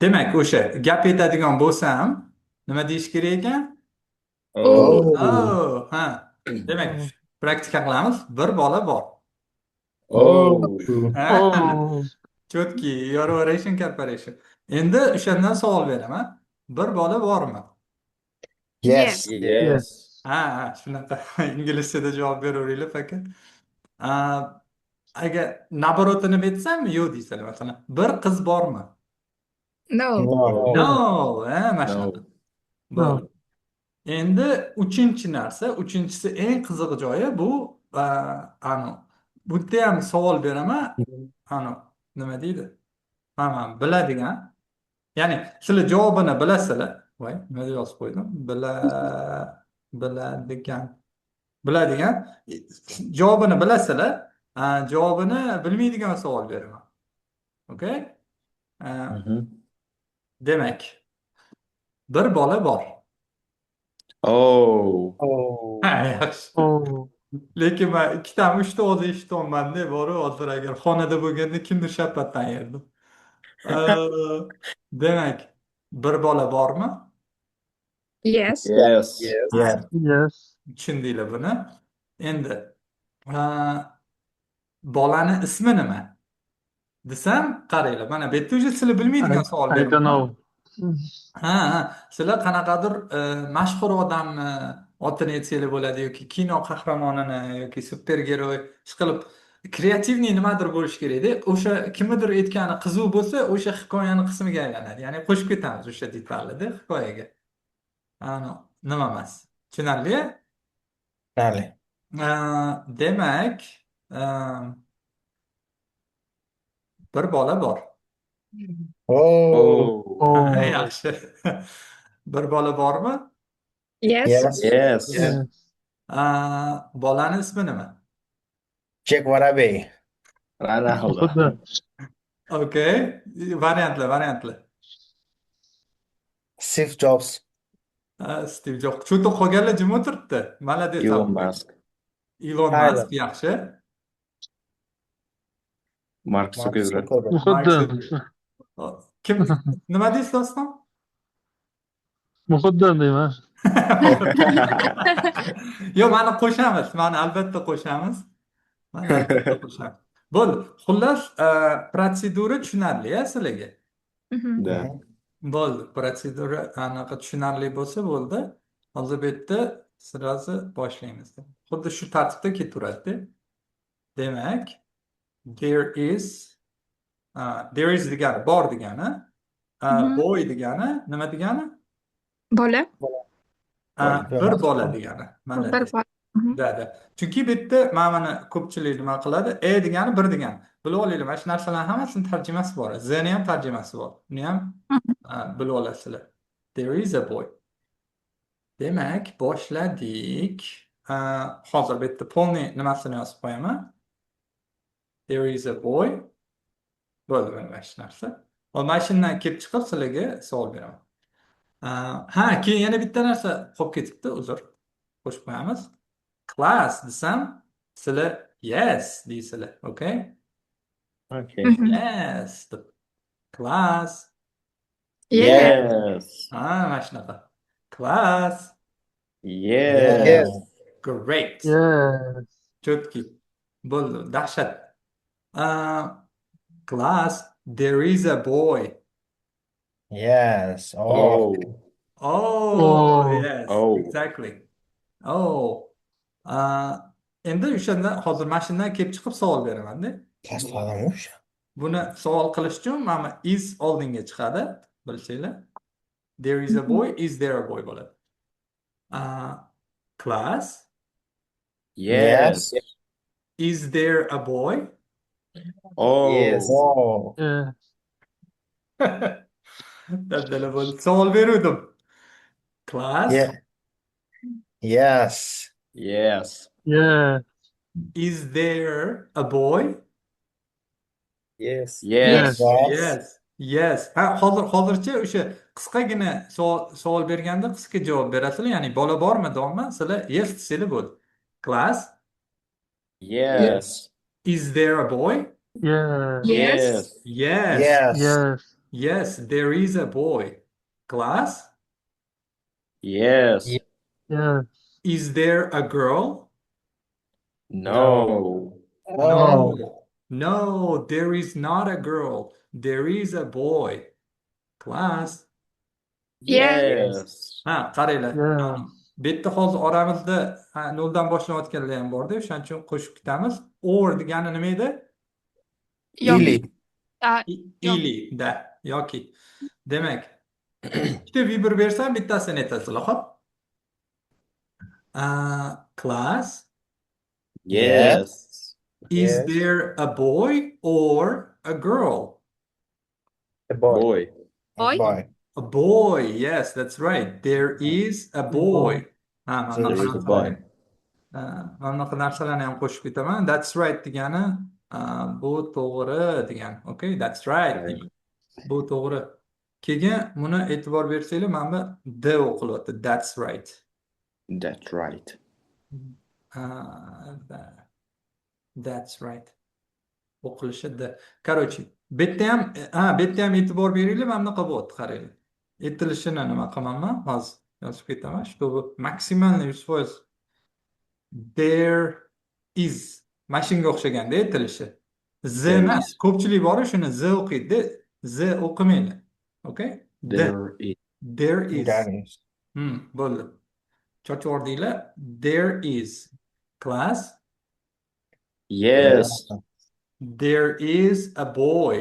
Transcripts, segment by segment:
Demak, o'sha gap aytadigan bo'lsam, nima deyish kerak ekan? Oh. Oh. Oh, ha. Demak, praktika qilamiz. Bir bola bor. Oh. Ha, chotki, your Russian corporation. Endi o'shandan savol beraman. Bir bola bormi? Yes. Yes. Ha, shunaqa inglizchada javob beraveringlar fakat. A, agar naborotini aytsammi, yo'q deysalar, masalan, bir qiz bormi? No. No, No. mana shunaqa. No. Bo'ldi. Endi uchinchi narsa, uchinchisi eng qiziq joyi bu anu bu yerda ham savol beraman. Anu nima deydi? Hamma biladigan. Ya'ni sizlar javobini bilasizlar. Voy, nima deb yozib qo'ydim? Biladigan. Biladigan. Javobini bilasizlar. Javobini bilmaydigan savol beraman. Okey? Mhm. Demak, bir bola bor. Oh. Oh. Ha, yaxshi. Lekin man ikkitami uchta oz eshityapman-da, boru hozir agar xonada bo'lganda kimdir shapatdan yerdim. Demak, bir bola bormi? Yes. Yeah. Yes. Yeah. Tushundinglar buni. Endi bolani ismi nima desam, qaranglar, mana bu yerda sizlar bilmaydigan savol I don't beryapman. know. Sizlar qanaqadir mashhur odamni otini aytsanglar bo'ladi yoki kino qahramonini yoki supergeroj ishqilib kreativniy nimadir bo'lishi kerakda. O'sha kimnidir aytgani qiziq bo'lsa, o'sha hikoyani qismiga aylanadi. Ya'ni qo'shib ketamiz o'sha detalida hikoyaga. Ano, nima emas. Tushunarli? Vale. Demak, bir bola bor. Oh. Oh. Yaxshi. Bir bola bormi? Yes. Yes. Yes. Bolani ismi nima? Jack Воробей. Ronaldo. Okey. Variantlar. Steve Jobs. Stiv Jobs. Cho'ta qolganlar jim o'tiribdi. Молодец. Elon Musk. Ilon Tyler. Musk yaxshi. Mark Mark Zuckerberg. Zuckerberg. Mark Zuckerberg. Kim? Nima deysiz dostum? Muqaddam deyman. Yo'q, mani qo'shamiz. Mani albatta qo'shamiz. Bo'ldi. Xullas, protsedura tushunarli-ya sizlarga. Да. Bo'ldi. Protsedura anaqa tushunarli bo'lsa bo'ldi. Hozir bu yerda sразу boshlaymiz. Xuddi shu tartibda ketaveradi. Demak, there is degani bor degani, boy degani nima degani? Bola. Bir bola degani. Mana Bir bola. da. Chunki bu yerda mana ko'pchilik nima qiladi? Degani bir degani. Bilib olinglar, mana shu narsalarning hammasini tarjimasi bor. Z'ni ham tarjimasi bor. Buni ham bilib olasizlar. There is a boy. Demak, boshladik. Hozir bu yerda polniy nimasini yozib qo'yaman. There is a boy. Bo'ldi mana shu narsa. Mana shundan kelib chiqib sizlarga savol beraman. Keyin yana bitta narsa qolib ketibdi, uzr. Qo'shib qo'yamiz. Class desam, sizlar yes deysizlar, okay? Okay. Yes, the class. Yes. Mana shunaqa. Class. Yes. Great. Yes. Chotki. Bo'ldi, dahshat. Class, there is a boy. Yes. Oh. Oh. Yes, Oh. exactly. Oh. Endi o'shanda hozir mana shundan kelib chiqib savol beraman-da. Tashladim o'sha. Buni savol qilish uchun mana is oldinga chiqadi, bilsanglar. There is a boy, is there a boy bo'ladi. Class, Yes. is there a boy? Oh. Yes. Oh. Yeah. Dabdala bo'ldi. Savol beruvdim. Class, Yeah. Yes. Yes. Yeah. is there a boy? Yes. Yes. Yes. Hozircha o'sha qisqagina savol berganda qisqa javob berasizlar. Ya'ni bola bormi, deyapmi? Sizlar yes desanglar bo'ldi. Class, Yes. is there a boy? Yeah. Yes. Yes. Yes. Yes. Yes, there is a boy. Class, Yes. Ye- Yes. is there a girl? No. No. No. No, there is not a girl. There is a boy. Class. Yes. Ha, qaranglar. Yes. Bu yerda hozir oramizda noldan boshlayotganlar ham borda, o'shaning uchun qo'shib ketamiz. Or degani nima edi? Yo'q. Ili. Yo'q. Ili-da yoki. Demak, ikkita vibr bersam bittasini aytasizlar, xo'p? Class, Yes. is Yes. there a boy or a girl? A boy. Boy. A Boy. boy. A boy, yes, that's right. There is a boy. Ha, There mana is bunaqa a boy. mana bunaqa narsalarni ham qo'shib ketaman. That's right degani bu to'g'ri degani. Okay, that's right. Okay. Bu to'g'ri. Keyin buni e'tibor bersanglar, mana bu D o'qilyapti. That's right. That's right. That's right. O'qilishi D. Короче, bu yerda ham e'tibor beringlar, mana bunaqa bo'lyapti, qaranglar. Aytilishini nima qilaman? Hozir yozib ketaman. Чтобы maksimalni 100%. There is. Mana shunga o'xshaganda aytilishi. Z There emas. is. Ko'pchilik bor shuni Z o'qiydi. Z o'qimanglar. Okay? There is. There is. There is. Bo'ldi. Cho'chib yubordinglar. There is. Class. Yes. There is a boy.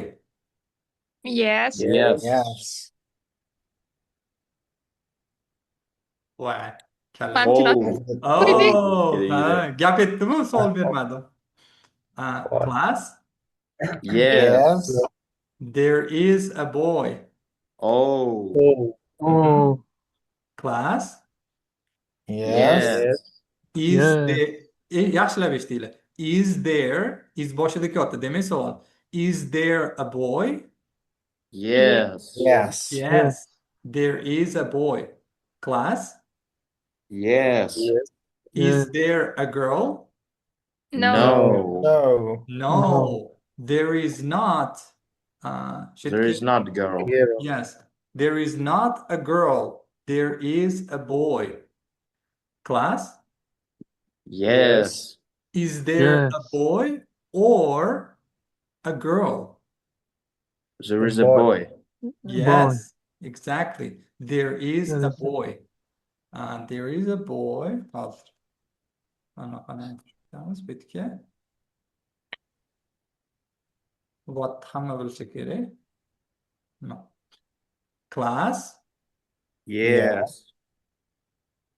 Yes. Yes. Yes. Voy, kalla. Manimcha Oh. Oh, Iydi, iydi. gap aytdimu, savol bermadim. Class. Yes. There is a boy. Oh. Oh. Class. Yes. Yes. Is Yes. there yaxshilab eshitinglar. Is there is boshida kelyapti, demak savol. Is there a boy? Yes. Yes. Yes. There is a boy. Class. Yes. Is Yes. there a girl? No. No. No. No. There is not. There is not girl. Yes. There is not a girl. There is a boy. Class. Yes. Is there a Yes. boy or a girl? There A is a boy. boy. Yes, exactly. There is There a is a- boy. There is a boy. Hozir. Anaqani aytamiz bu yerga. What hamma bilishi kerak. No. Class. Yes.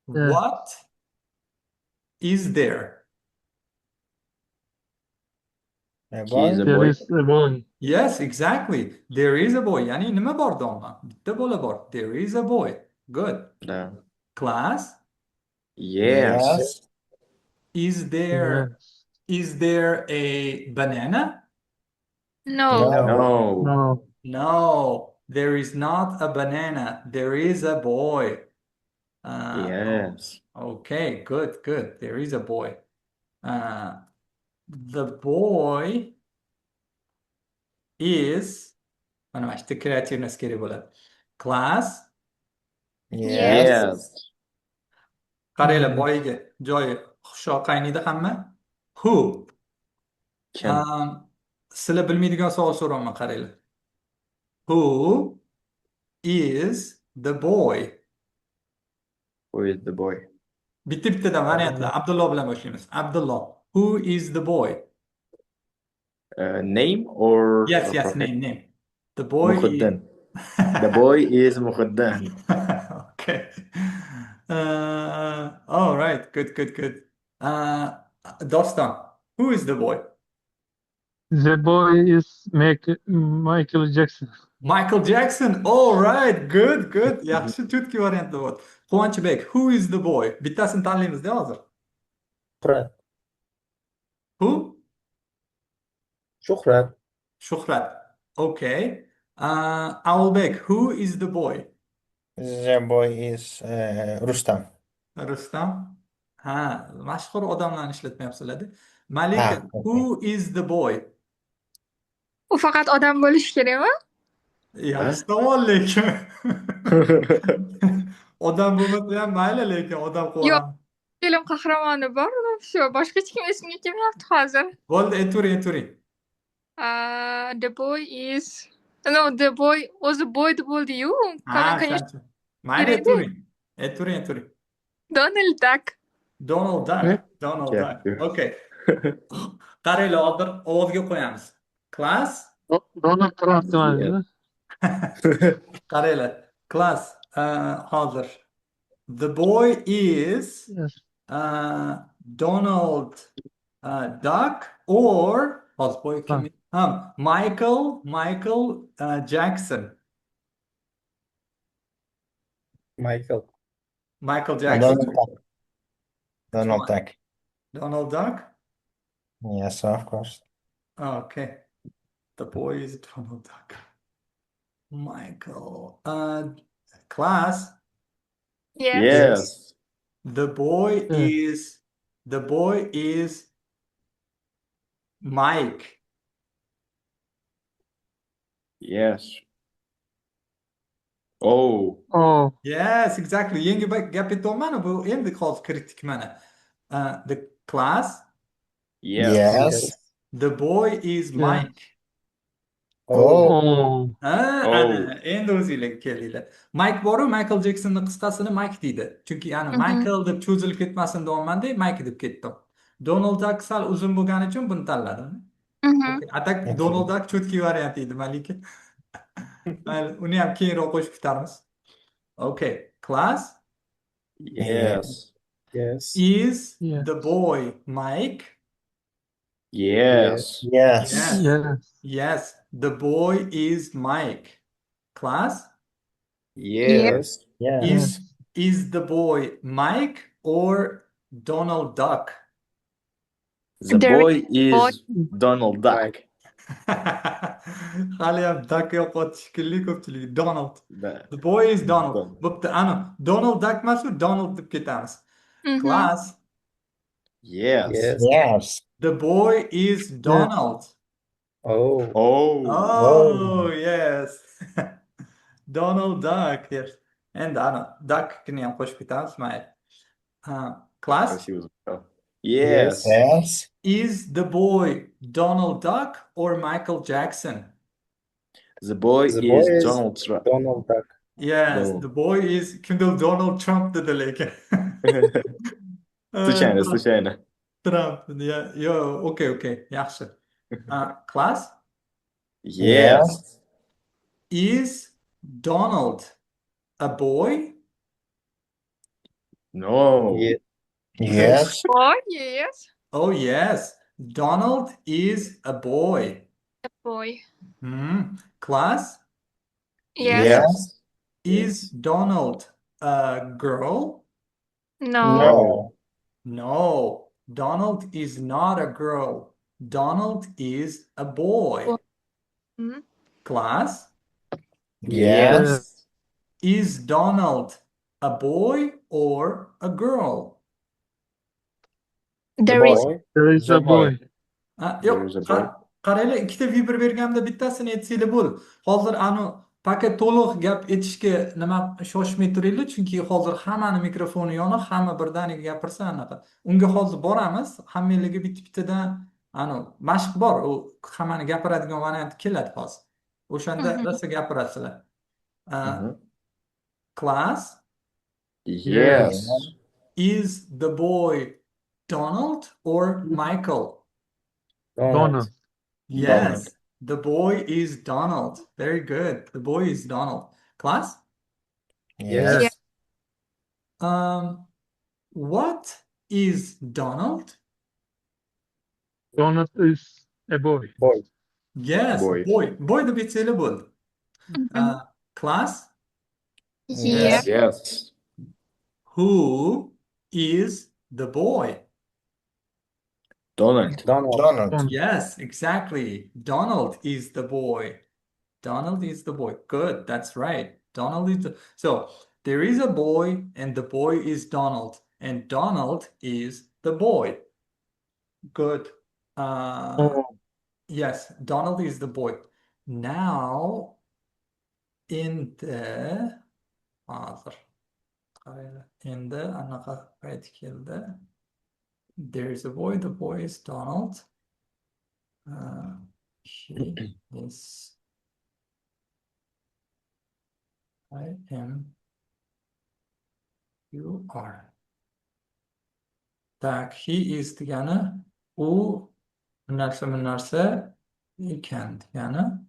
Yeah. What is there? A He boy. is a There boy. is a boy. Yes, exactly. There is a boy. Yani nima bor doma? Bitta bola bor. There is a boy. Good. No. Class. Yes. Is there Yes. is there a banana? No. No. No. No, there is not a banana. There is a boy. Yes. Okay, good, good. There is a boy. The boy is mana mana shu kreativность kerak bo'ladi. Class. Yes. Yes. Qaranglar, boyiga joyi xushroq qaynaydi hamma. Who? Kim? Sizlar bilmaydigan savol so'rayman, qaranglar. Who is the boy? Who is the boy? Bitta-bittadan variantlar. Abdulloh bilan boshlaymiz. Abdulloh. Who is the boy? Name or Yes, profession? name. The boy is... Muhiddin. The boy is Muhiddin. Okay. All right. Good. Doston. Who is the boy? The boy is Michael Jackson. Michael Jackson. All right. Good. Yaxshi chutki variantlar bor. Quvonchbek. Who is the boy? Bittasini tanlaymizda hozir. Shuhrat. Who? Shuhrat. Shuhrat. Okay. Avulbek. Who is the boy? The boy is Rustam. Rustam. Mashhur odamlarni ishlatmayapsizlar-da. Malika. Okay. Who is the boy? U faqat odam bo'lishi kerakmi? Yaxshi tomon lekin. Odam bo'lmasa ham mayli, lekin odam Yo'q, qilib film qahramoni bor, shu boshqa hech kim esimga kelmayapti hozir. bo'ldi, aytavering. The boy is no, the boy o'zi boy deb bo'ldi-yu. Ha, Конечно, shuncha. Mayli, kerak-da. aytavering. Donald Duck. Donald Duck. Ne? Donald Gap Duck. yo'q. Okay. Qaranglar, hozir ovozga qo'yamiz. Class. Donald Trump demadingmi? Qaranglar. Class. Hozir. The boy is Yes. Donald Duck or hozir boy kim? Michael Jackson. Michael. Michael Jackson. Donald Duck. Donald Duck. Donald Duck. Yes, of course. Okay. The boy is Donald Duck. Michael. Class. Yes. Yes. The boy Yeah. is Mike. Yes. Oh. Oh, Yes, exactly. Yangi gap aytyapman, bu endi hozir kiritdik mana. The class. Yes. Yes. The boy is Yeah. Mike. Oh. oh, Ana, endi o'zinglar kelinglar. Mike boru Michael Jacksonning qisqasini Mike deydi. Chunki yani Michael deb cho'zilib ketmasin deyapman-da, Mike deb ketdim. Donald Duck sal uzun bo'lgani uchun buni tanladim. Okay. Atak Okay. Donald Duck cho'tki variant edi, Malika. Mayli, uni ham keyinroq qo'shib bitarmiz. Okay. Class. Yes. Yes. Is Yes. the boy Mike? Yes. Yes. Yes. yes. Yes, the boy is Mike. Class. Yes. Yes. Is the boy Mike or Donald Duck? The There boy boy. is Donald Duck. Hali ham Duck yo'qotdi shekilli ko'pchilik. Donald. The- The boy is Donald. Donald. Bo'pti, ana Donald Duck emas-ku, Donald deb ketamiz. Class. Yes. Yes. The boy is Donald. Oh. Oh. Oh, yes. Donald Duck. Yes. And ana Duck-ni ham qo'shib ketamiz, mayli. Class. Красиво звучало. Yes. Yes. Is the boy Donald Duck or Michael Jackson? The boy The boy is is Donald Trump. Donald Duck. Yes, Donald. the boy is kimdir Donald Trump dedi lekin. Случайно. Trump. Yo, okay. Yaxshi. Class. Yes. Is Donald a boy? No. Yes. Boy, yes. Oh, yes. Donald is a boy. A boy. Class. Yes. Is Donald a girl? No. No. Donald is not a girl. Donald is a boy. Mhm. Class. Yes. Is Donald a boy or a girl? There is Boy. There is a boy. Yo'q, There is a boy. qaranglar, ikkita vibra berganimda bittasini aytsanglar bo'ldi. Hozir paket to'liq gap aytishga nima shoshmay turinglar, chunki hozir hammani mikrofoni yoniq, hamma birdaniga gapirsa anaqa. Unga hozir boramiz, hammanglarga bitta-bittadan mashq bor, u hammani gapiradigan variant keladi hozir. O'shanda rosa gapirasizlar. Class. Yes. Is the boy Donald or Michael? Donald. Yes, the boy is Donald. Very good. The boy is Donald. Class? Yes. What is Donald? Donald is a boy. Boy. Yes, Boy. boy deb aytsanglar bo'ldi. Class? yes. Yes. Who is the boy? Donald. Donald. Yes, exactly. Donald is the boy. Donald is the boy. Good, that's right. Donald is so there is a boy and the boy is Donald and Donald is the boy. Good. Yes, Donald is the boy. Now endi hozir qaranglar. Endi anaqa payt keldi. There is a boy. The boy is Donald. He is. I am. You are. Tak, he is degani u narsa ekan degani.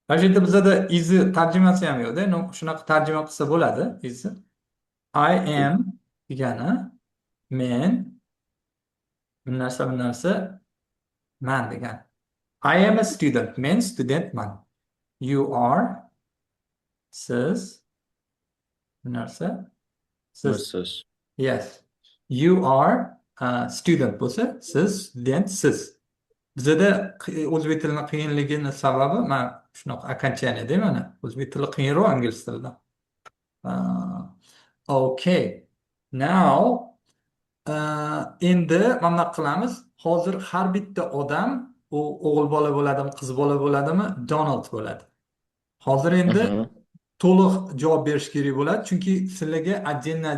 Mana shu yerda bizada is tarjimasi ham yo'qda. Shunaqa tarjima qilsa bo'ladi is. I am degani men narsa man degani. I am a student. Men studentman. You are siz narsa siz. Mrs. Yes. You are a student bo'lsa siz student. Bizada o'zbek tilini qiyinligini sababi mana shunaqa окончание mana o'zbek tili qiyinroq ingliz tilidan. Okay. Now endi mana bunaqa qilamiz. Hozir har bitta odam u o'g'il bola bo'ladimi, qiz bola bo'ladimi, Donald bo'ladi. Hozir endi to'liq javob berish kerak bo'ladi, chunki sizlarga отдельно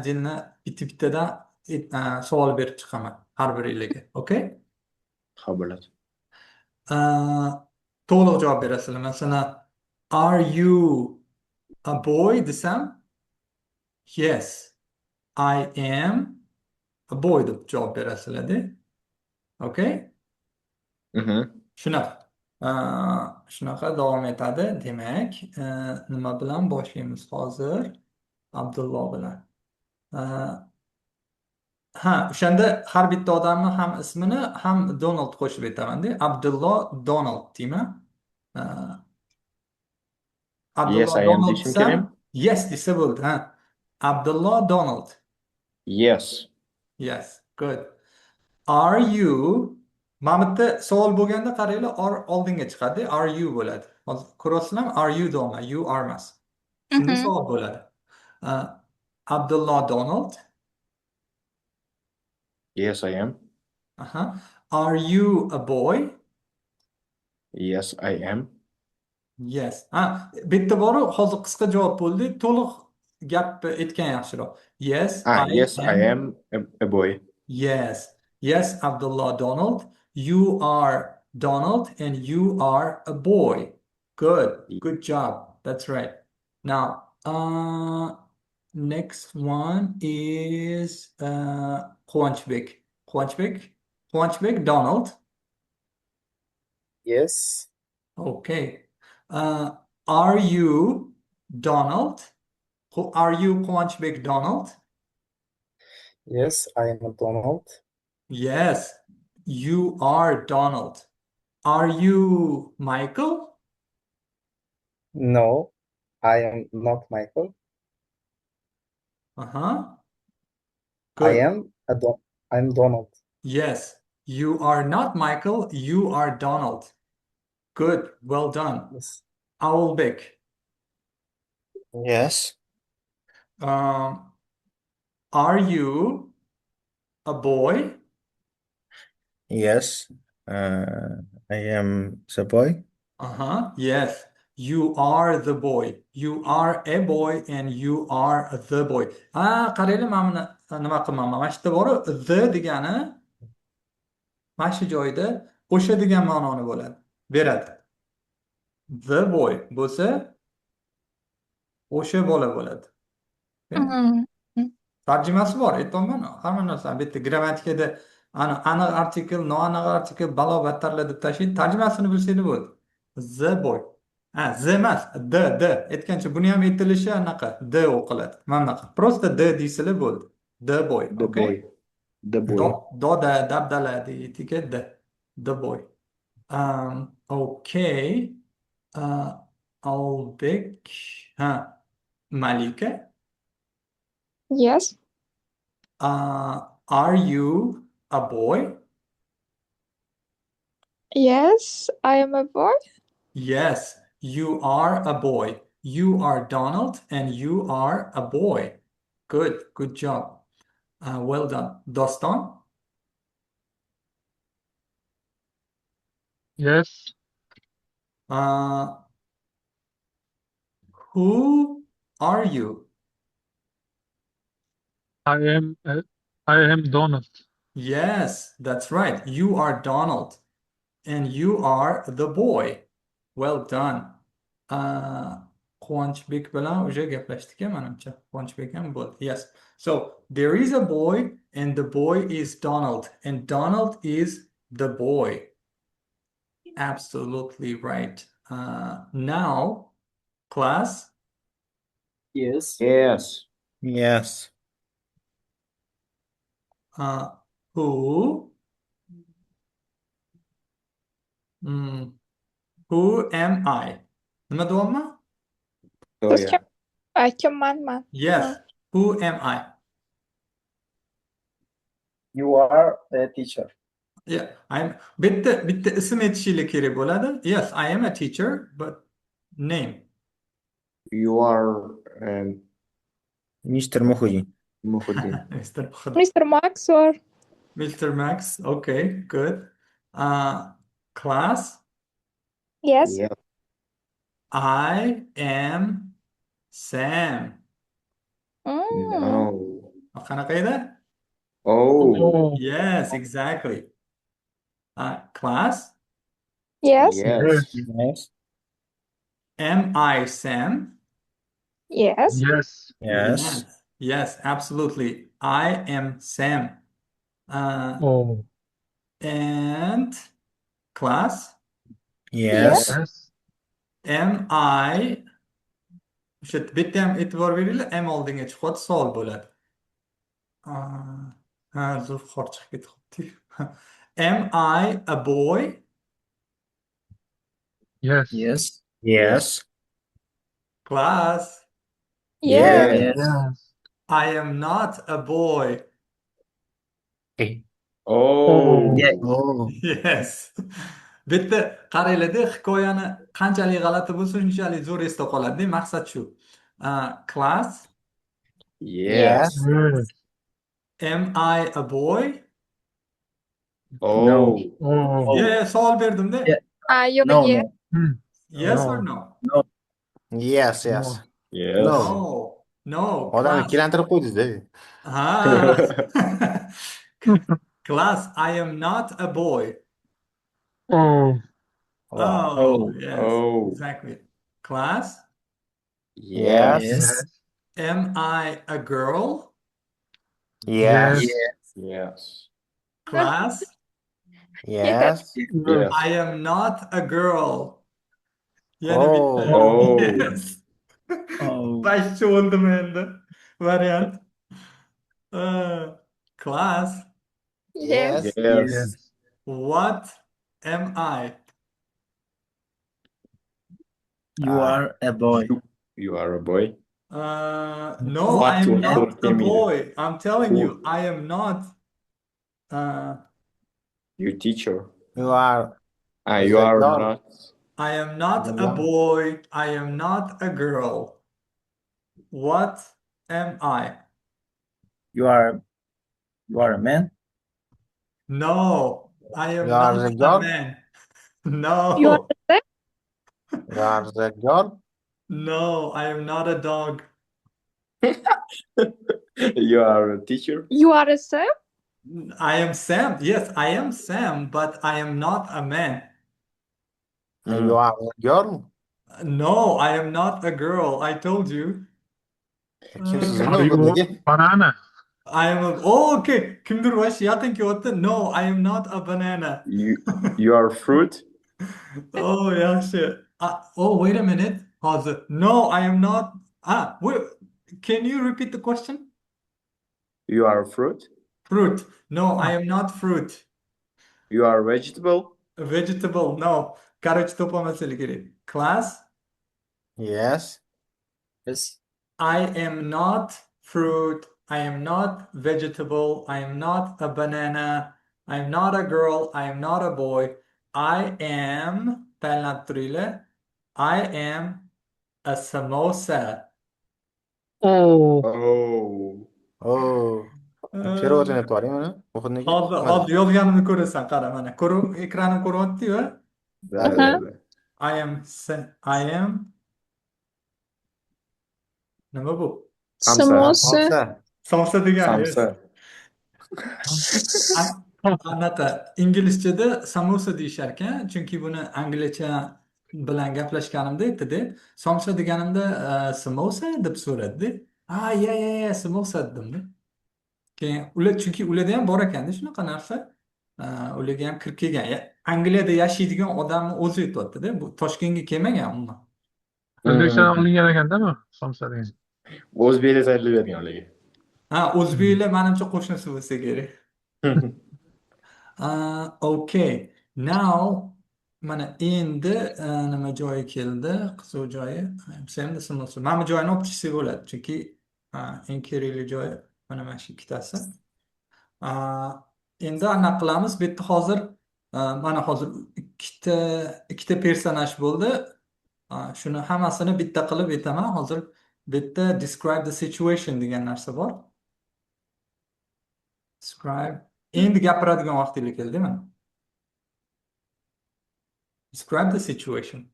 bittadan savol berib chiqaman har biringlarga. Okay? Ha bo'ladi. To'liq javob berasizlar. Masalan, are you a boy desam, yes, I am a boy deb javob berasizlar-da. Okay? Shunaqa davom etadi. Demak, nima bilan boshlaymiz hozir? Abdulloh bilan. O'shanda har bitta odamni ham ismini ham Donald qo'shib aytaman-da. Abdulloh Donald deyman. Yes, Abdulloh I am Donald deyishim desam, kerakmi? yes desa bo'ldi. Abdulloh Donald. Yes. Yes, good. Are you? Mana bitta savol bo'lganda qaranglar, oldinga chiqadi. Are you bo'ladi. Hozir ko'ryapsizlarmi? Are you deyman, you are emas. Shunda savol bo'ladi. Abdulloh Donald. Yes, I am. Are you a boy? Yes, I am. Yes. Bitta boru hozir qisqa javob bo'ldi. To'liq gap aytgan yaxshiroq. Yes, Yes, I am a boy. Yes. Yes, Abdullah Donald. You are Donald and you are a boy. Good. Good job. That's right. Now, next one is Quvonchbek. Quvonchbek Donald. Yes. Okay. Are you Donald? Are you Quvonchbek Donald? Yes, I am a Donald. Yes, you are Donald. Are you Michael? No, I am not Michael. Good. I'm Donald. Yes, you are not Michael, you are Donald. Good, well done. Yes. Owlbeck. Yes. Are you a boy? Yes. I am the boy. Yes, you are the boy. You are a boy and you are the boy. Qaranglar, mana buni nima qilmayman. Mana shu yerda bor the degani mana shu joyda o'sha degan ma'noni beradi. The boy bo'lsa o'sha bola bo'ladi. Tarjimasi bor, aytolmayman. Hamma narsa bitta grammatikada aniq artikl, noaniq artikl, balo-battarlar deb tashlaydi. Tarjimasini bilsanglar bo'ldi. The boy. The emas, the. Aytgancha buni ham aytilishi anaqa, the o'qiladi. Mana bunaqa. Просто the deysizlar bo'ldi. The boy, The okay? boy. The boy. Doda, dabdala deydi, the boy. Okay. Albek. Malika. Yes. Are you a boy? Yes, I am a boy. Yes, you are a boy. You are Donald and you are a boy. Good job. Well done. Doston? Yes. Who are you? I am Donald. Yes, that's right. You are Donald. And you are the boy. Well done. Quvonchbek bilan уже gaplashdik manimcha. Quvonchbek ham bo'ldi. Yes. So there is a boy and the boy is Donald and Donald is the boy. Absolutely right. Now, class, Yes. Yes. Yes. Who? Who am I? Nima deyapman? Oh Siz yeah. kimman? Yes. Who am I? You are a teacher. Yeah, bitta ism aytishinglar kerak bo'ladi. Yes, I am a teacher, but name. You are Mr. Muhyiddin. Muhyiddin. Mr. Muhammad. Mr. Max or Mr. Max. Okay, good. Class, yes? Yeah. I am Sam. No. Qanaqa edi? Oh. Oh, Yes, exactly. Class, Yes? Yes. Yes. am I Sam? Yes? yes. Yes. Yes, absolutely. I am Sam. Oh, And class, Yes. yes. am I o'sha bitta ham e'tibor beringlar, am oldinga chiqyapti, savol bo'ladi. Zulfiqor chiqib ketibdi. Am I a boy? Yes. Yes. Yes. Class, Yes? Yes. Yes. I am not a boy. Oh. Yeah. Oh. Yes. Bitta qaranglarda hikoyani qanchalik g'alati bo'lsa, shunchalik zo'r esda qoladi. Maqsad shu. Class, Yes. Yes. am I a boy? Oh. Oh, Yeah, savol berdimda. Yeah. You're No, yes? no. Yes or No. no? Yes, yes. No. Yes. No. No. Odamni Class. kellantirib qo'ydingiz-da. Class, I am not a boy. Oh, Oh, yes, Oh. exactly. Class, Yes. yes. am I a girl? Yes. Yes. Class, Yes. Yes. I am not a girl. Oh. bitta. Oh. Yes. Oh. Pashcha bo'ldim endi. Variant. Class, Yes. Yes. Yes. what am I? You are a boy. You are a boy. No, What I am was not your a name? boy. I'm telling you, Who? I am not. You teacher. You are You the are girl. not. I am not The a young. boy. I am not a girl. What am I? You are a man. No, I am You are not the a girl. man. You are No, You are the girl. no, I am not a dog. You are a teacher. You are a Sam? I am Sam. Yes, I am Sam, but I am not a man. You are the girl. No, I am not a girl. I told you. Kimsiz Are you nima? banana? I am a. Oh, okay. Kimdir bosh yaqin kelyapti. No, I am not a banana. You are fruit. Oh, yaxshi. Oh, wait a minute. Hozir. No, I am not. Wait. Can you repeat the question? You are fruit. Fruit. No, I am not fruit. You are vegetable. Vegetable. No. Короче, to'polmaslik kerak. Class, Yes. Yes. I am not fruit. I am not vegetable. I am not a banana. I am not a girl. I am not a boy. I am, tanlab turinglar. I am a samosa. Oh, Oh. Oh. Переводini aytib yuboring mana. Muhyiddinga. Hozir yozganimni ko'rasan, qara mana. Ekranim ko'ryapti-yu. Da. I am Nima bu? Samosa. Somsa degani, yes. Samsa. Anaqa inglizchada samosa deyishar ekan, chunki buni anglicha bilan gaplashganimda aytdi-da, somsa deganimda samosa deb so'radi-da. Ya, samosa dedim-da. Keyin chunki ularda ham bor ekanda shunaqa narsa. Ularga ham kirib kelgan. Angliyada yashaydigan odamni o'zi aytyapti-da. Bu Toshkentga kelmagan umuman. O'zbekistondan olingan ekanda bu somsa degan. O'zbeklar tayyorlayvergan ularga. O'zbeklar manimcha qo'shnisi bo'lsa kerak. Okay. Now mana endi nima joyi keldi? Qiziq joyi. Samda samosa. Mana bu joyini olib tushsak bo'ladi, chunki eng kerakli joyi mana shu ikkitasi. Endi anaqa qilamiz. Bu yerda hozir mana hozir ikkita personaj bo'ldi. Shuni hammasini bitta qilib aytaman. Hozir bu yerda describe the situation degan narsa bor. Describe. Endi gapiradigan vaqtingiz keldi mana. Describe the situation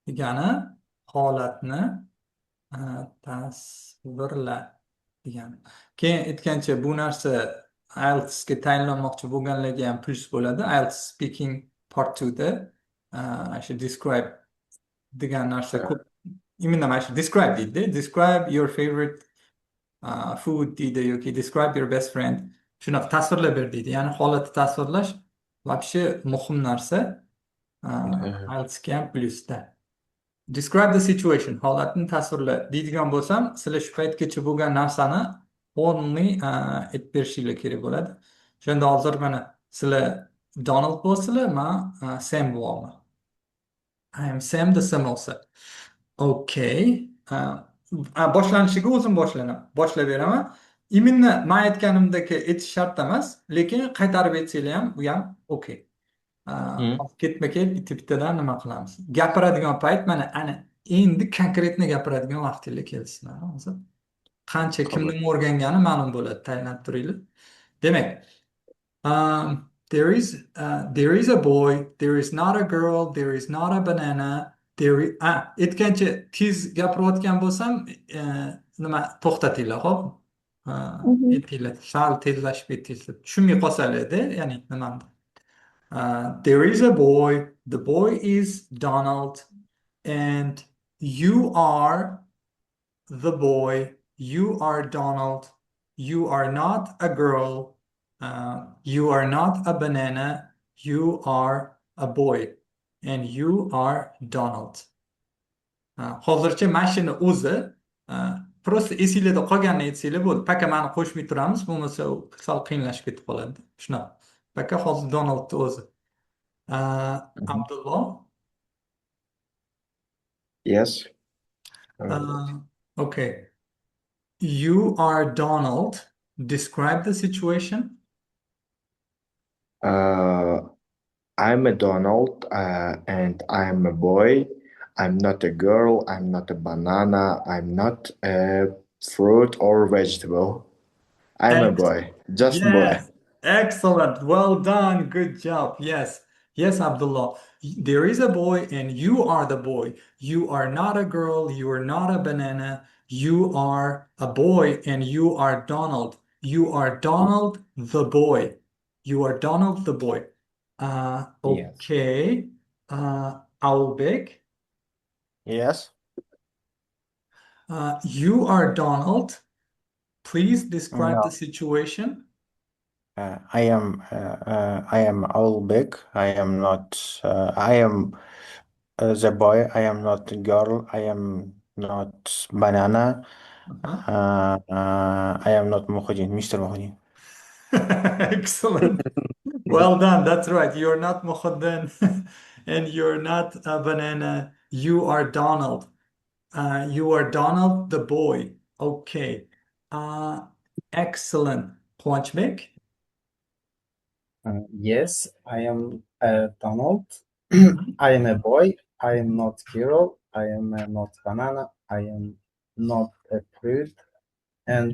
degani holatni tasvirla degani. Keyin aytgancha bu narsa IELTSga tayinlanmoqchi bo'lganlarga ham plus bo'ladi. IELTS speaking part 2 da shu describe degan narsa ko'p. Imенно mana shu describe deydi. Describe your favorite food deydi yoki describe your best friend. Shunaqa tasvirlab ber deydi. Ya'ni holatni tasvirlash вообще muhim narsa. IELTSga ham plusda. Describe the situation, holatni tasvirla deydigan bo'lsam, sizlar shu paytgacha bo'lgan narsani only aytib berishinglar kerak bo'ladi. Shunda hozir mana sizlar Donald bo'lsizlar, men Sam bo'laman. I am Sam the samosa. Okay. Boshlanishiga o'zim boshlab beraman. Именно men aytganimdek aytish shart emas, lekin qaytarib aytsanglar ham bu ham okay. Ketma-ket bitta-bittadan nima qilamiz? Gapiradigan payt mana ana endi konkretni gapiradigan vaqtingiz kelsin. Hozir qancha kimni o'rgangani ma'lum bo'ladi, tayinlab turinglar. Demak, there is a boy, there is not a girl, there is not a banana, aytgancha tez gapirayotgan bo'lsam, nima to'xtatinglar, xo'p? Aytinglar, sal tezlashib aytinglar. Tushunmay qolsalarda, ya'ni nimani. There is a boy, the boy is Donald, and you are the boy, you are Donald, you are not a girl, you are not a banana, you are a boy, and you are Donald. Hozircha mashina o'zi просто esinglarda qolganini aytsanglar bo'ldi. Paka mani qo'shmay turamiz, bo'lmasa sal qiyinlashib ketib qoladi. Shunaqa. Paka hozir Donaldni o'zi. Abdulloh. Yes. Okay. You are Donald. Describe the situation. I'm a Donald, and I'm a boy. I'm not a girl. I'm not a banana. I'm not a fruit or vegetable. I'm a boy. Just boy. Yes. Excellent. Well done. Good job. Yes, Abdullah. There is a boy and you are the boy. You are not a girl. You are not a banana. You are a boy and you are Donald. You are Donald the boy. You are Donald the boy. Okay. Owlbeck. Yes. You are Donald. Please describe No. the situation. I am Owlbeck. I am not. I am the boy. I am not the girl. I am not banana. I am not Muhyiddin, Mr. Muhyiddin. Excellent. Well done. That's right. You're not Muhyiddin and you're not a banana. You are Donald. You are Donald the boy. Okay. Excellent. Quvonchbek? Yes, I am Donald. I am a boy. I am not girl. I am not banana. I am not a fruit. And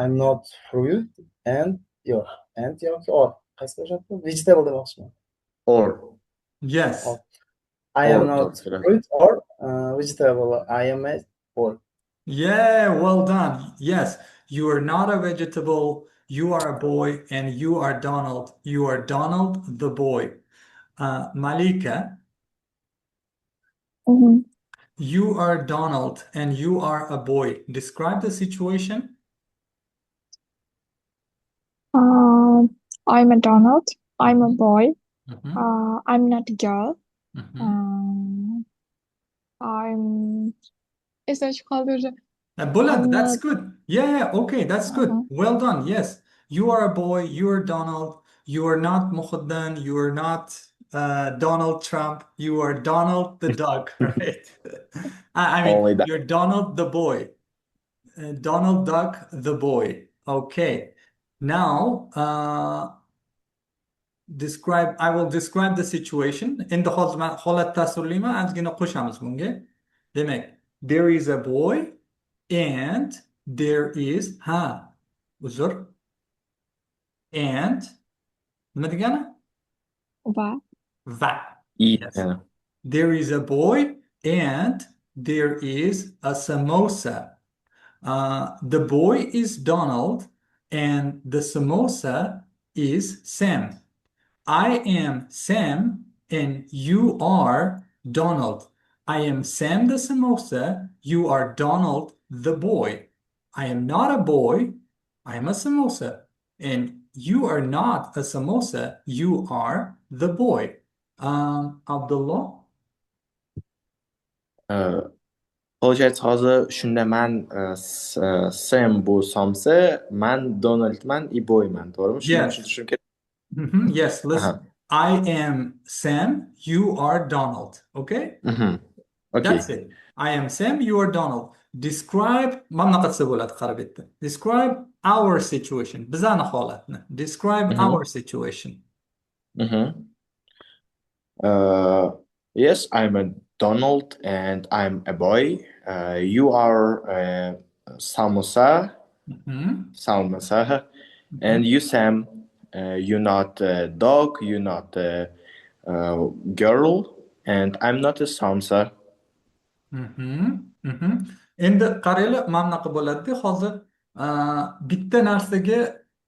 I'm not fruit and yoki or qaysi vegetable demoqchiman. Yes. Or. I am Or not that's correct. fruit or vegetable. I am a boy. Yeah, well done. Yes, you are not a vegetable. You are a boy, and you are Donald. You are Donald the boy. Malika, Mhm. you are Donald, and you are a boy. Describe the situation. I'm a Donald. I'm a boy. Mhm, I'm not a girl. mhm. I'm. Is that called? Bullet, I'm that's not. good. Yeah, okay, that's good. Well done. Yes, you are a boy. You are Donald. You are not Mukhaddan. You are not Donald Trump. You are Donald the duck, right? I mean, Only that. you're Donald the boy. Donald Duck the boy. Okay. Now, I will describe the situation. Endi hozir men holat tasvirlayman, ozgina qo'shamiz bunga. Demak, there is a boy and there is uzr. And nima degani? Va. Va. Eat. Yes. Yeah. There is a boy and there is a samosa. The boy is Donald and the samosa is Sam. I am Sam and you are Donald. I am Sam the samosa. You are Donald the boy. I am not a boy. I am a samosa. And you are not a samosa. You are the boy. Abdullah? Получается, hozir shunda man Sam bo'lsomsa, man Donaldman и boyman, to'g'rimi? Shunday Yes. tushuntirishim kerak. Yes, listen. Aha. I am Sam. You are Donald. Okay? Okay. That's it. I am Sam, you are Donald. Describe, mana bunaqa desa bo'ladi, qarab bitta. Describe our situation. Bizani holatni. Describe our situation. Yes, I'm a Donald and I'm a boy. You are Samosa, and you Sam. You're not a dog. You're not a girl, and I'm not a Samsa. Endi qaranglar, mana bunaqa bo'ladida hozir bitta narsaga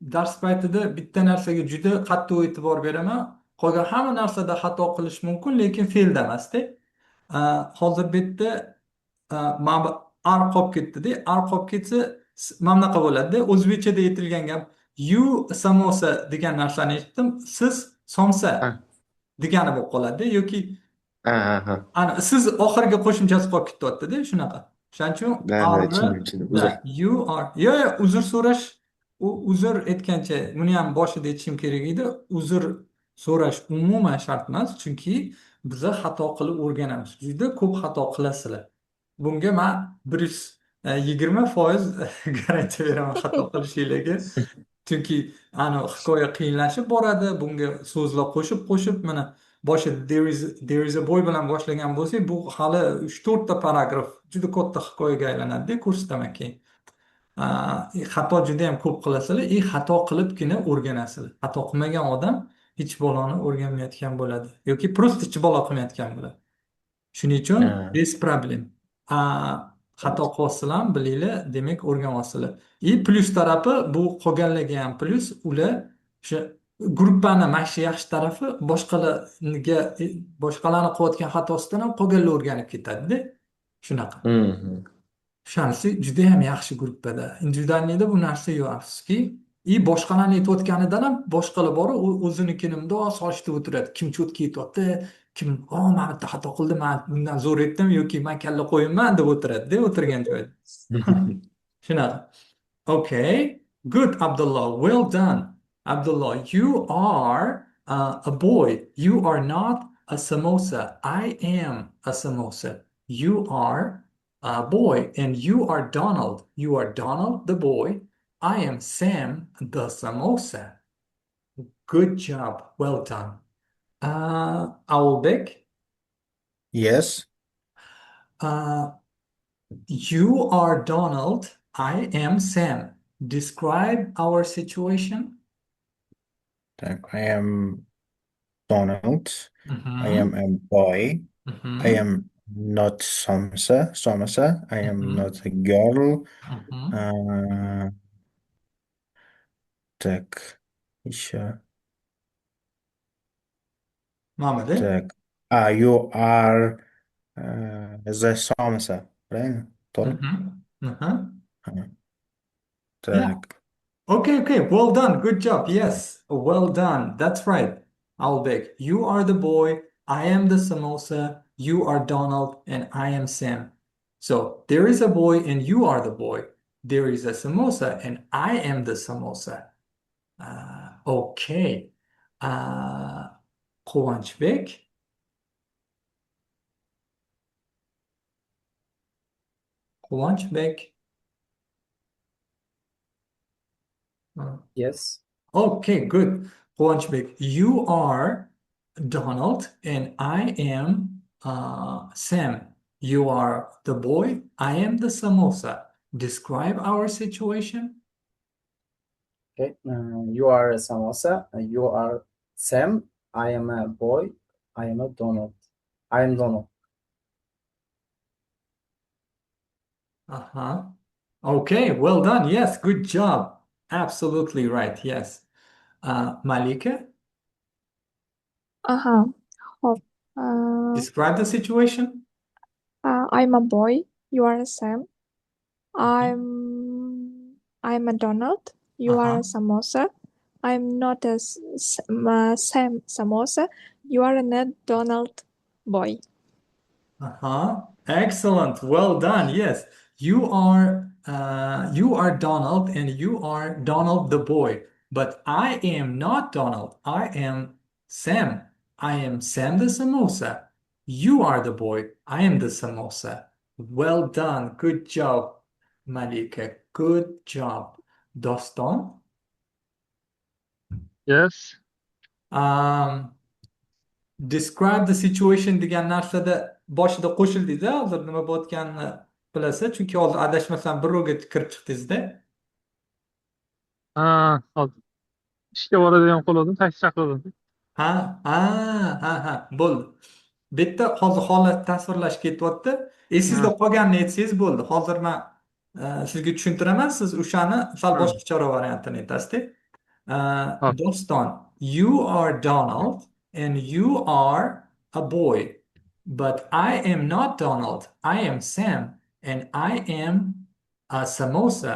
dars paytida bitta narsaga juda qattiq e'tibor beraman. Qolgan hamma narsada xato qilish mumkin, lekin fe'lda emasda. Hozir bu yerda mana bu ar qolib ketdida, ar qolib ketsa mana bunaqa bo'ladida. O'zbekchada aytilgan gap you samosa degan narsani eshitdim, siz somsa degani bo'lib qoladida yoki siz oxirgi qo'shimchasi qolib ketyaptida, shunaqa. Shuning uchun Tushundim. Uzr. you are uzr so'rash, uzr aytgancha buni ham boshida aytishim kerak edi. Uzr so'rash umuman shart emas, chunki biza xato qilib o'rganamiz. Juda ko'p xato qilasizlar. Bunga men 120% garantiya beraman xato qilishinglarga. Chunki hikoya qiyinlashib boradi. Bunga so'zlar qo'shib mana boshida there is a boy bilan boshlagan bo'lsak, bu hali 3-4 ta paragraf juda katta hikoyaga aylanadi kursdan keyin. Xato juda ham ko'p qilasizlar, xato qilibgina o'rganasizlar. Xato qilmagan odam hech boloni o'rganmayotgan bo'ladi yoki просто hech bola qilmayotgan bo'ladi. Shuning uchun this problem. Xato qilyapsizlar ham bilinglar, demak o'rganyapsizlar. Plyus tarafi bu qolganlarga ham plyus, ular o'sha gruppani mana shu yaxshi tarafi boshqalarni qilayotgan xatosidan ham qolganlar o'rganib ketadida. Shunaqa. Shansi juda ham yaxshi gruppada. Individualnikda bu narsa yo'q, afsuski. Boshqalarni aytayotganidan ham boshqalar bor, o'zinikini mundoq solishtirib o'tiradi. Kim cho'tka aytyapti, kim men bitta xato qildim, men bundan zo'r aytdim yoki men kalla qo'yimman deb o'tiradi-da, o'tirgan joyida. Shunaqa. Okay, good, Abdullah. Well done. Abdullah, you are a boy. You are not a samosa. I am a samosa. You are a boy, and you are Donald. You are Donald the boy. I am Sam the samosa. Good job. Well done. Owlbeck, Yes. you are Donald. I am Sam. Describe our situation. I am Donald. I am a boy. I Mhm. am not Somsa. I am Mhm. not a girl. Mhm. Так, еще. Мамади? Так. You are the Somsa, правильно? Doğru. Mhm. Mhm. Ага. Yeah. Так. Okay. Well done. Good job. Yes. Well done. That's right. Albek, you are the boy, I am the samosa, you are Donald, and I am Sam. So there is a boy and you are the boy. There is a samosa and I am the samosa. Okay. Uh, Quvonchbek, Quvonchbek. Yes. Okay, good. Quvonchbek, you are Donald and I am Sam. You are the boy, I am the samosa. Describe our situation. Okay. You are a samosa. You are Sam. I am a boy. I am a Donald. I am Donald. Uh-huh. Okay, well done. Yes, good job. Absolutely right. Yes. Malika, Uh-huh. Hope. describe the situation. I'm a boy. You are a Sam. Mhm. I'm a Donald. You are a Uh-huh. samosa. I'm not a Sam samosa. You are a Donald boy. Uh-huh. Excellent. Well done. Yes. You are Donald and you are Donald the boy. But I am not Donald. I am Sam. I am Sam the samosa. You are the boy. I am the samosa. Well done. Good job, Malika. Good job. Doston. Yes. Um, describe the situation degan narsada boshida qo'shildingiz hozir nima bo'layotganini bilasiz chunki hozir adashmasam bir rovga kirib chiqdingizda Hozir ishga boradigan qiluvdim, taksi chaqirdim. ha ha ha bo'ldi bu yerda hozir holat tasvirlash ketyapti esingizda Ha, qolganini aytsangiz bo'ldi hozir man sizga tushuntiraman siz o'shani sal ha, boshqacharoq variantini aytasizda ha. Doston, you are Donald and you are a boy. But I am not Donald. I am Sam and I am a samosa.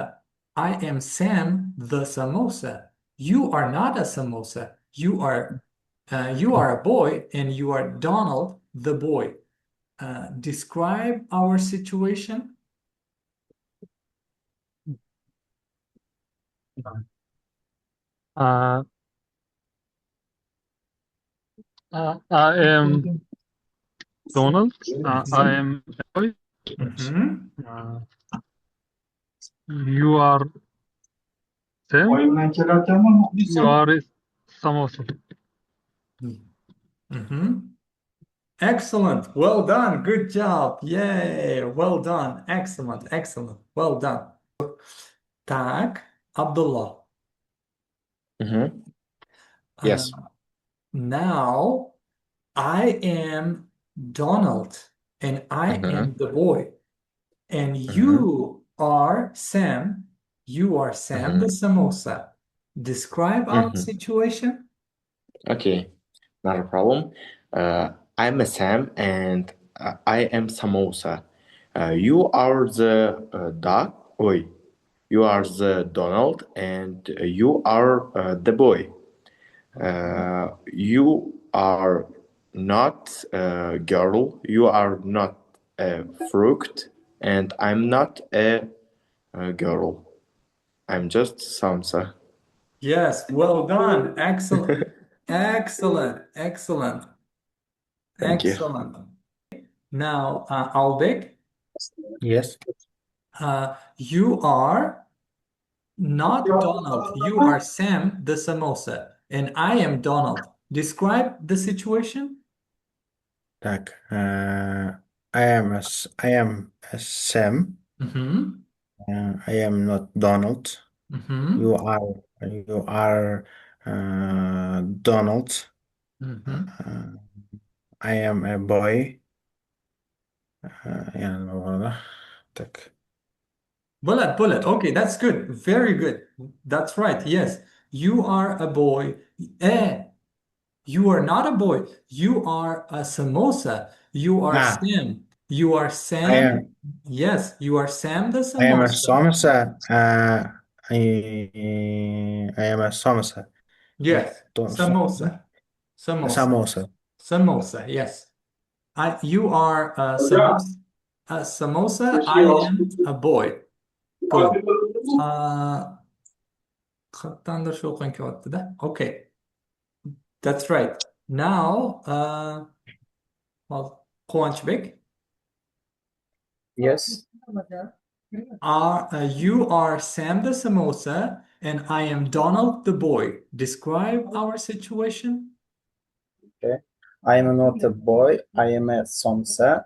I am Sam the samosa. You are not a samosa. You are a boy and you are Donald the boy. Describe our situation. Uh, I am Donald. I Mhm. am a boy. Mhm. Uh, you are Sam. You are a samosa. Mhm. Excellent. Well done. Good job. Yay. Well done. Excellent. Well done. Tak, Abdullah. Mm-hmm. Uh, Yes. now I am Donald and I Mm-hmm. am the boy. And Mm-hmm. you are Sam. You are Sam the Mm-hmm. samosa. Describe our Mm-hmm. situation. Okay, not a problem. I'm a Sam and I am Samosa. You are the duck. Oi, you are the Donald and you are the boy. You are not a girl. You are not a fruit, and I'm not a girl. I'm just Samsa. Yes, well done. Excellent. Thank you. Excellent. Now, Albek, Yes. you are not Donald. You are Sam the samosa, and I am Donald. Describe the situation. Так. I am a Sam. Mm-hmm. I am not Donald. Mm-hmm. You are Donald. Mm-hmm. I am a boy. yana nima bor edi? Tak. Bullet. Okay, that's good. Very good. That's right. Yes. You are a boy. Eh, you are not a boy. You are a samosa. You are Ah, Sam. You are I Sam. am Yes, you are Sam the I am a samosa. samosa. I am a samosa. Yes, Don't- samosa. Samosa. Samosa. Samosa. Yes. You are a samosa. A samosa. I am a boy. Good. Qayerdandir shu o'qing kelyapti-da. Okay. That's right. Now, Quvonchbek, Yes. you are Sam the samosa, and I am Donald the boy. Describe our situation. Okay. I am not a boy. I am a samosa.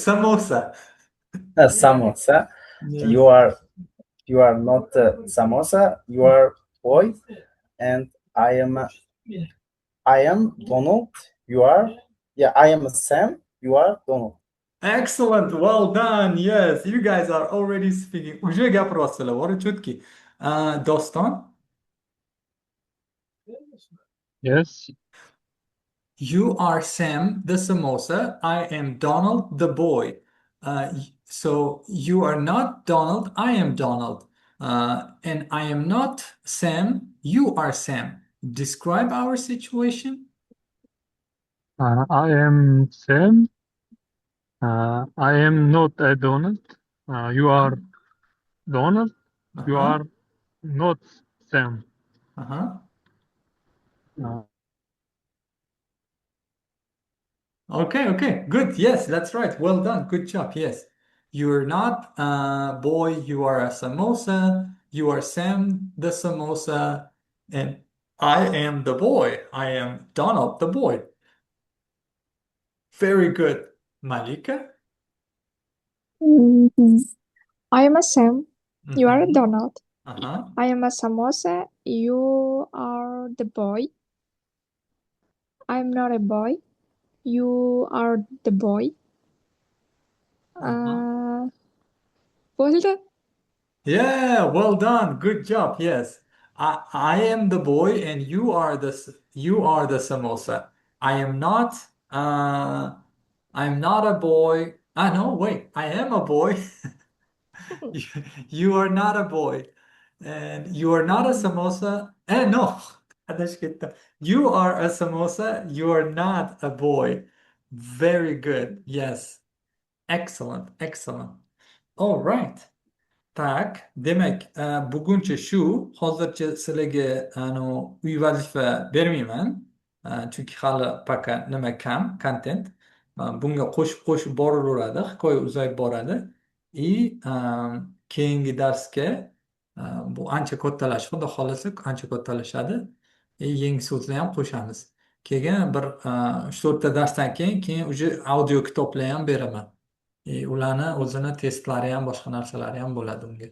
Samosa. Samosa. Yes. You are not a samosa. You are boy, and I am Donald. You are I am Sam. You are Donald. Excellent. Well done. Yes, you guys are already speaking. Уже gapiryapsizlar, bori chutki. Doston, Yes. you are Sam the samosa. I am Donald the boy. So you are not Donald. I am Donald. And I am not Sam. You are Sam. Describe our situation. I am Sam. I am not a Donald. You are Donald. You Uh-huh. are not Sam. Uh-huh. Uh, Okay. Good. Yes, that's right. Well done. Good job. Yes. You're not a boy, you are a samosa. You are Sam the samosa. And I am the boy. I am Donald the boy. Very good. Malika? Mhm. I am a Sam. You are a Mhm. Donald. Uh-huh. I am a samosa. You are the boy. I'm not a boy. You are the boy. Uh-huh. Bo'ldi. Yeah, well done. Good job. Yes. I am the boy and you are the samosa. I am not I'm not a boy. Ah no, wait. I am a boy. You, you are not a boy. And you are not a samosa. No. Adashib ketdim. You are a samosa. You are not a boy. Very good. Yes. Excellent. All right. Tak, demak, buguncha shu. Hozircha sizlarga uy vazifa bermayman. Chunki hali paka nima kam, kontent. Bunga qo'shib borilaveradi, hikoya uzayib boradi. Keyingi darsga bu ancha kattalashib, xudo xohlasa ancha kattalashadi. Yangi so'zlar ham qo'shamiz. Keyin bir 3-4 darsdan keyin уже audio kitoblar ham beraman. Ularni o'zini testlari ham boshqa narsalari ham bo'ladi unga.